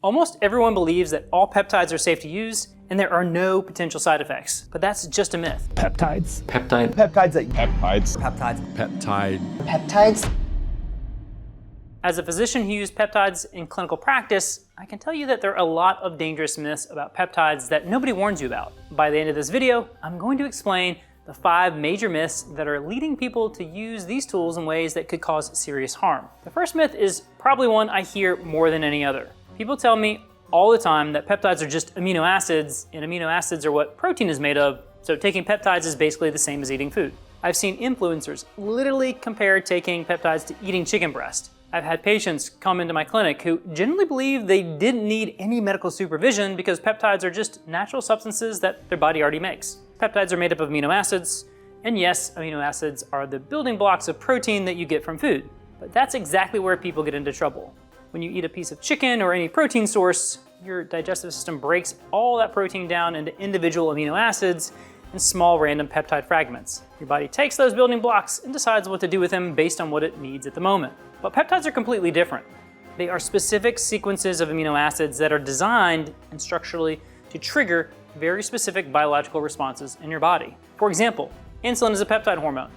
Almost everyone believes that all peptides are safe to use and there are no potential side effects, but that's just a myth. Peptides. Peptide. Peptides. Peptides. Peptides. Peptide. Peptides. As a physician who used peptides in clinical practice, I can tell you that there are a lot of dangerous myths about peptides that nobody warns you about. By the end of this video, I'm going to explain the 5 major myths that are leading people to use these tools in ways that could cause serious harm. The first myth is probably one I hear more than any other. People tell me all the time that peptides are just amino acids, and amino acids are what protein is made of, so taking peptides is basically the same as eating food. I've seen influencers literally compare taking peptides to eating chicken breast. I've had patients come into my clinic who genuinely believe they didn't need any medical supervision because peptides are just natural substances that their body already makes. Peptides are made up of amino acids, and yes, amino acids are the building blocks of protein that you get from food. But that's exactly where people get into trouble. When you eat a piece of chicken or any protein source, your digestive system breaks all that protein down into individual amino acids and small random peptide fragments. Your body takes those building blocks and decides what to do with them based on what it needs at the moment. But peptides are completely different. They are specific sequences of amino acids that are designed and structurally to trigger very specific biological responses in your body. For example, insulin is a peptide hormone.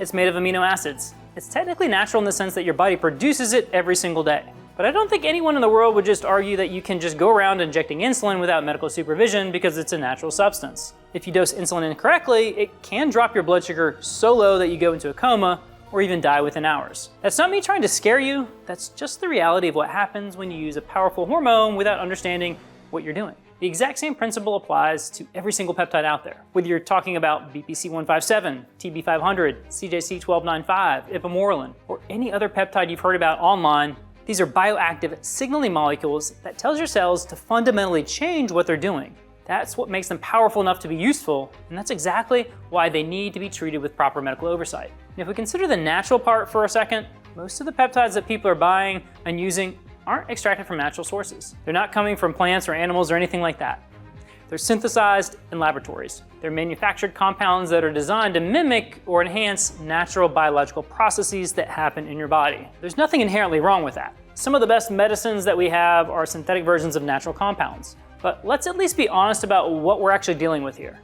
It's made of amino acids. It's technically natural in the sense that your body produces it every single day. But I don't think anyone in the world would just argue that you can just go around injecting insulin without medical supervision because it's a natural substance. If you dose insulin incorrectly, it can drop your blood sugar so low that you go into a coma or even die within hours. That's not me trying to scare you, that's just the reality of what happens when you use a powerful hormone without understanding what you're doing. The exact same principle applies to every single peptide out there. Whether you're talking about BPC-157, TB500, CJC-1295, ipamorelin, or any other peptide you've heard about online, these are bioactive signaling molecules that tells your cells to fundamentally change what they're doing. That's what makes them powerful enough to be useful, and that's exactly why they need to be treated with proper medical oversight. And if we consider the natural part for a second, most of the peptides that people are buying and using aren't extracted from natural sources. They're not coming from plants or animals or anything like that. They're synthesized in laboratories. They're manufactured compounds that are designed to mimic or enhance natural biological processes that happen in your body. There's nothing inherently wrong with that. Some of the best medicines that we have are synthetic versions of natural compounds. But let's at least be honest about what we're actually dealing with here.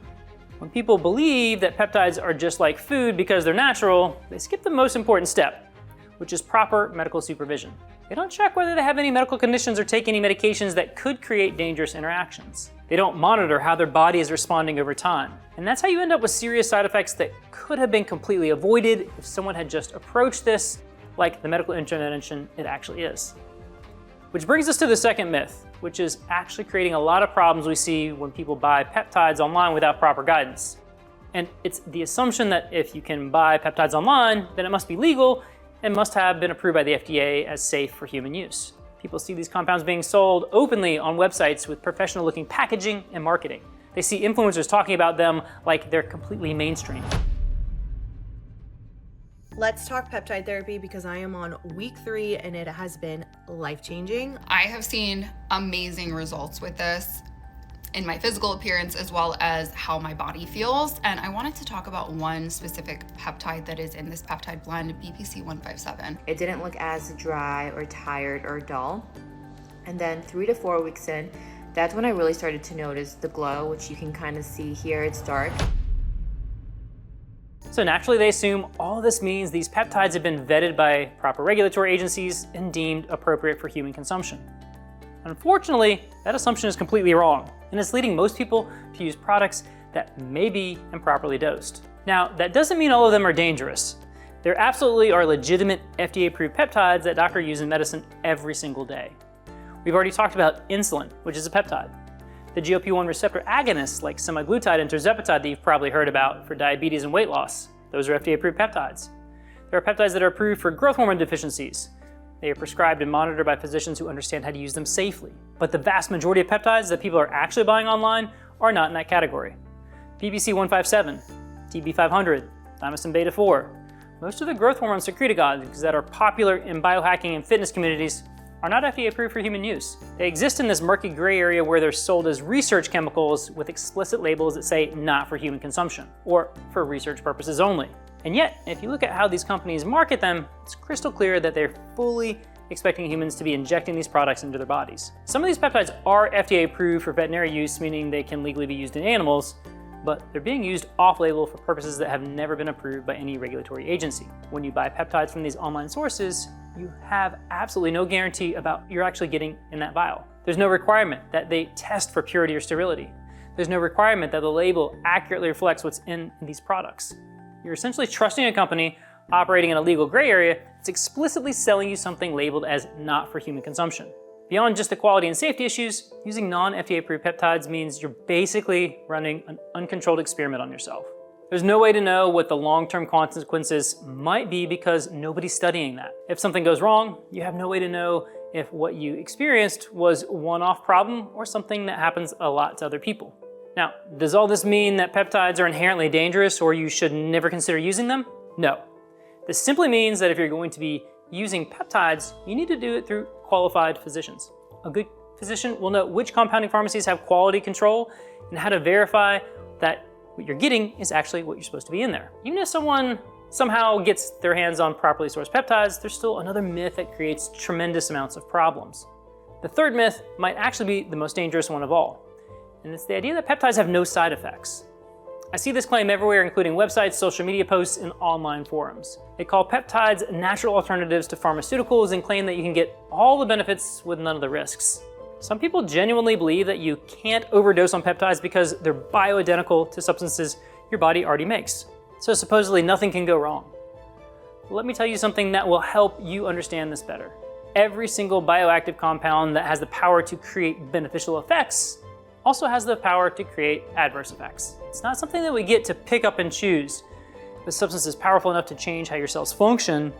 When people believe that peptides are just like food because they're natural, they skip the most important step, which is proper medical supervision. They don't check whether they have any medical conditions or take any medications that could create dangerous interactions. They don't monitor how their body is responding over time. And that's how you end up with serious side effects that could have been completely avoided if someone had just approached this like the medical intervention it actually is. Which brings us to the second myth, which is actually creating a lot of problems we see when people buy peptides online without proper guidance. And it's the assumption that if you can buy peptides online, then it must be legal and must have been approved by the FDA as safe for human use. People see these compounds being sold openly on websites with professional-looking packaging and marketing. They see influencers talking about them like they're completely mainstream. Let's talk peptide therapy because I am on week 3 and it has been life-changing. I have seen amazing results with this in my physical appearance as well as how my body feels. And I wanted to talk about one specific peptide that is in this peptide blend, BPC-157. It didn't look as dry or tired or dull. And then 3 to 4 weeks in, that's when I really started to notice the glow, which you can kind of see here, it's dark. So naturally they assume all this means these peptides have been vetted by proper regulatory agencies and deemed appropriate for human consumption. Unfortunately, that assumption is completely wrong, and it's leading most people to use products that may be improperly dosed. Now, that doesn't mean all of them are dangerous. There absolutely are legitimate FDA-approved peptides that doctors use in medicine every single day. We've already talked about insulin, which is a peptide. The GLP-1 receptor agonists like semaglutide and tirzepatide that you've probably heard about for diabetes and weight loss, those are FDA-approved peptides. There are peptides that are approved for growth hormone deficiencies. They are prescribed and monitored by physicians who understand how to use them safely. But the vast majority of peptides that people are actually buying online are not in that category. BPC-157, TB500, thymosin beta-4. Most of the growth hormone secretagogues that are popular in biohacking and fitness communities are not FDA approved for human use. They exist in this murky gray area where they're sold as research chemicals with explicit labels that say not for human consumption, or for research purposes only. And yet, if you look at how these companies market them, it's crystal clear that they're fully expecting humans to be injecting these products into their bodies. Some of these peptides are FDA approved for veterinary use, meaning they can legally be used in animals, but they're being used off-label for purposes that have never been approved by any regulatory agency. When you buy peptides from these online sources, you have absolutely no guarantee about what you're actually getting in that vial. There's no requirement that they test for purity or sterility. There's no requirement that the label accurately reflects what's in these products. You're essentially trusting a company operating in a legal gray area that's explicitly selling you something labeled as not for human consumption. Beyond just the quality and safety issues, using non-FDA approved peptides means you're basically running an uncontrolled experiment on yourself. There's no way to know what the long-term consequences might be because nobody's studying that. If something goes wrong, you have no way to know if what you experienced was a one-off problem or something that happens a lot to other people. Now, does all this mean that peptides are inherently dangerous or you should never consider using them? No. This simply means that if you're going to be using peptides, you need to do it through qualified physicians. A good physician will know which compounding pharmacies have quality control and how to verify that what you're getting is actually what you're supposed to be in there. Even if someone somehow gets their hands on properly sourced peptides, there's still another myth that creates tremendous amounts of problems. The third myth might actually be the most dangerous one of all, and it's the idea that peptides have no side effects. I see this claim everywhere, including websites, social media posts, and online forums. They call peptides natural alternatives to pharmaceuticals and claim that you can get all the benefits with none of the risks. Some people genuinely believe that you can't overdose on peptides because they're bioidentical to substances your body already makes. So supposedly nothing can go wrong. Let me tell you something that will help you understand this better. Every single bioactive compound that has the power to create beneficial effects also has the power to create adverse effects. It's not something that we get to pick up and choose. If a substance is powerful enough to change how your cells function,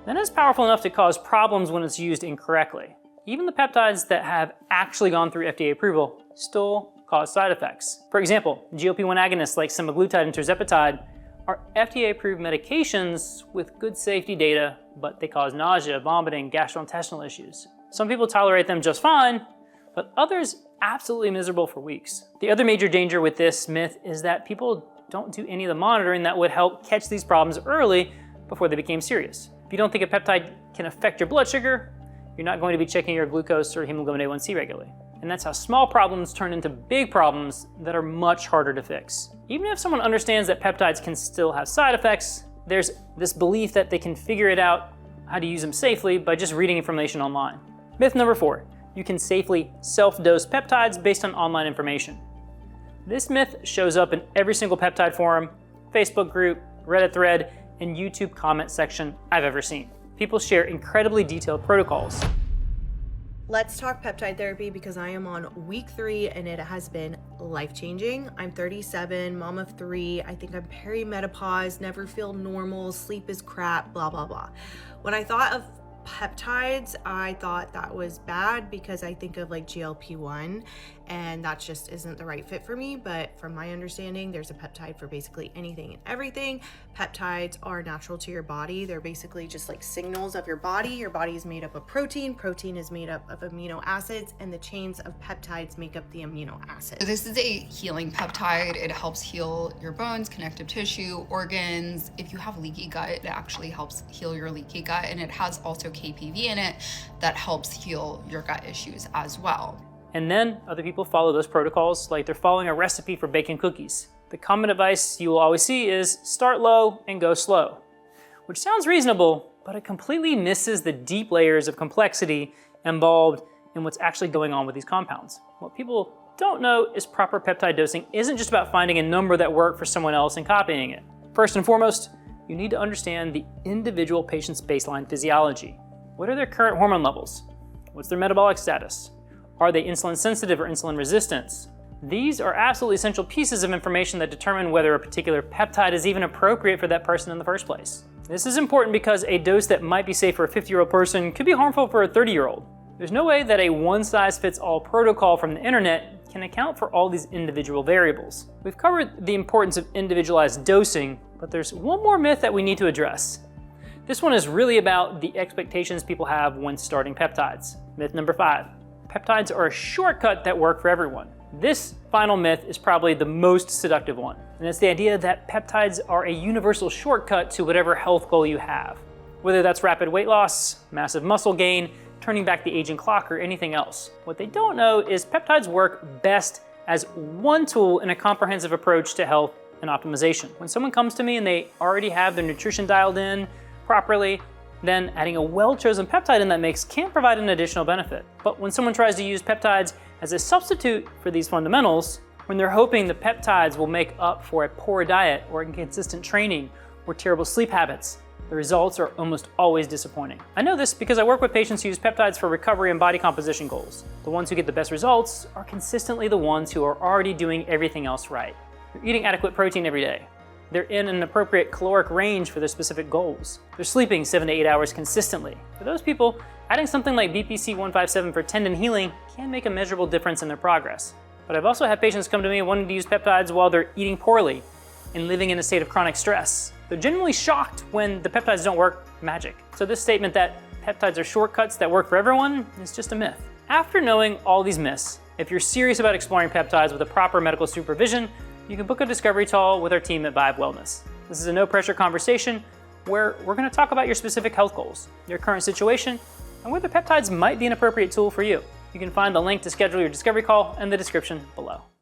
then it's powerful enough to cause problems when it's used incorrectly. Even the peptides that have actually gone through FDA approval still cause side effects. For example, GLP-1 agonists like semaglutide and tirzepatide are FDA-approved medications with good safety data, but they cause nausea, vomiting, gastrointestinal issues. Some people tolerate them just fine, but others absolutely miserable for weeks. The other major danger with this myth is that people don't do any of the monitoring that would help catch these problems early before they became serious. If you don't think a peptide can affect your blood sugar, you're not going to be checking your glucose or hemoglobin A1C regularly. And that's how small problems turn into big problems that are much harder to fix. Even if someone understands that peptides can still have side effects, there's this belief that they can figure it out how to use them safely by just reading information online. Myth number 4. You can safely self-dose peptides based on online information. This myth shows up in every single peptide forum, Facebook group, Reddit thread, and YouTube comment section I've ever seen. People share incredibly detailed protocols. Let's talk peptide therapy because I am on week 3 and it has been life-changing. I'm 37, mom of 3. I think I'm perimenopause, never feel normal, sleep is crap, blah, blah, blah. When I thought of peptides, I thought that was bad because I think of like GLP-1 and that just isn't the right fit for me. But from my understanding, there's a peptide for basically anything and everything. Peptides are natural to your body. They're basically just like signals of your body. Your body is made up of protein. Protein is made up of amino acids, and the chains of peptides make up the amino acids. So this is a healing peptide. It helps heal your bones, connective tissue, organs. If you have leaky gut, it actually helps heal your leaky gut, and it has also KPV in it that helps heal your gut issues as well. And then other people follow those protocols like they're following a recipe for baking cookies. The common advice you will always see is start low and go slow, which sounds reasonable, but it completely misses the deep layers of complexity involved in what's actually going on with these compounds. What people don't know is proper peptide dosing isn't just about finding a number that worked for someone else and copying it. First and foremost, you need to understand the individual patient's baseline physiology. What are their current hormone levels? What's their metabolic status? Are they insulin sensitive or insulin resistant? These are absolutely essential pieces of information that determine whether a particular peptide is even appropriate for that person in the first place. This is important because a dose that might be safe for a 50-year-old person could be harmful for a 30-year-old. There's no way that a one-size-fits-all protocol from the internet can account for all these individual variables. We've covered the importance of individualized dosing, but there's one more myth that we need to address. This one is really about the expectations people have when starting peptides. Myth number 5. Peptides are a shortcut that work for everyone. This final myth is probably the most seductive one, and it's the idea that peptides are a universal shortcut to whatever health goal you have. whether that's rapid weight loss, massive muscle gain, turning back the aging clock, or anything else. What they don't know is peptides work best as one tool in a comprehensive approach to health and optimization. When someone comes to me and they already have their nutrition dialed in properly, then adding a well-chosen peptide in that mix can provide an additional benefit. But when someone tries to use peptides as a substitute for these fundamentals, when they're hoping the peptides will make up for a poor diet or inconsistent training or terrible sleep habits, the results are almost always disappointing. I know this because I work with patients who use peptides for recovery and body composition goals. The ones who get the best results are consistently the ones who are already doing everything else right. They're eating adequate protein every day. They're in an appropriate caloric range for their specific goals. They're sleeping 7 to 8 hours consistently. For those people, adding something like BPC 157 for tendon healing can make a measurable difference in their progress. But I've also had patients come to me wanting to use peptides while they're eating poorly and living in a state of chronic stress. They're genuinely shocked when the peptides don't work magic. So this statement that peptides are shortcuts that work for everyone is just a myth. After knowing all these myths, if you're serious about exploring peptides with a proper medical supervision, you can book a discovery call with our team at Vibe Wellness. This is a no-pressure conversation where we're going to talk about your specific health goals, your current situation, and whether peptides might be an appropriate tool for you. You can find the link to schedule your discovery call in the description below.